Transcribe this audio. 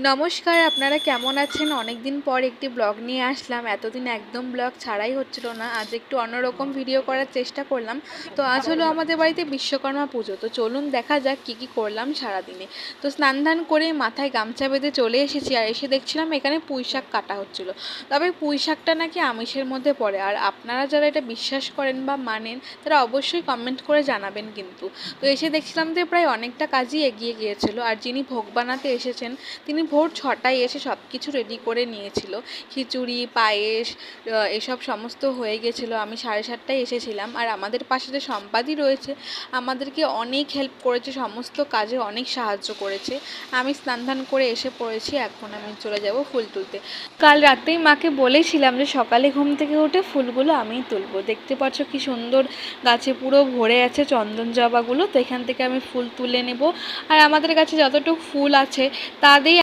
নমস্কার, আপনারা কেমন আছেন? অনেক দিন পর একটি ব্লগ নিয়ে আসলাম। এতদিন একদম ব্লগ ছাড়াই হচ্ছিল না। আজ একটু অন্যরকম ভিডিও করার চেষ্টা করলাম। তো আজ হলো আমাদের বাড়িতে বিশ্বকর্মা পুজো। তো চলুন দেখা যাক কী কী করলাম সারাদিনে। তো স্নান ধান করে মাথায় গামছা বেঁধে চলে এসেছি, আর এসে দেখছিলাম এখানে পুঁই শাক কাটা হচ্ছিল। তবে পুঁই শাকটা নাকি আমিষের মধ্যে পড়ে, আর আপনারা যারা এটা বিশ্বাস করেন বা মানেন তারা অবশ্যই কমেন্ট করে জানাবেন কিন্তু। তো এসে দেখছিলাম যে প্রায় অনেকটা কাজই এগিয়ে গিয়েছিল, আর যিনি ভোগ বানাতে এসেছেন তিনি ভোর 6টায় এসে সব কিছু রেডি করে নিয়েছিল। খিচুড়ি, পায়েস, এসব সমস্ত হয়ে গেছিলো। আমি 7:30টায় এসেছিলাম। আর আমাদের পাশে যে সম্পাদি রয়েছে আমাদেরকে অনেক হেল্প করেছে, সমস্ত কাজে অনেক সাহায্য করেছে। আমি স্নান ধান করে এসে পড়েছি, এখন আমি চলে যাব ফুল তুলতে। কাল রাতেই মাকে বলেছিলাম যে সকালে ঘুম থেকে উঠে ফুলগুলো আমিই তুলবো। দেখতে পাচ্ছ কি সুন্দর গাছে পুরো ভরে আছে চন্দন জবাগুলো। তো এখান থেকে আমি ফুল তুলে নেব। আর আমাদের কাছে যতটুকু ফুল আছে তা দিয়ে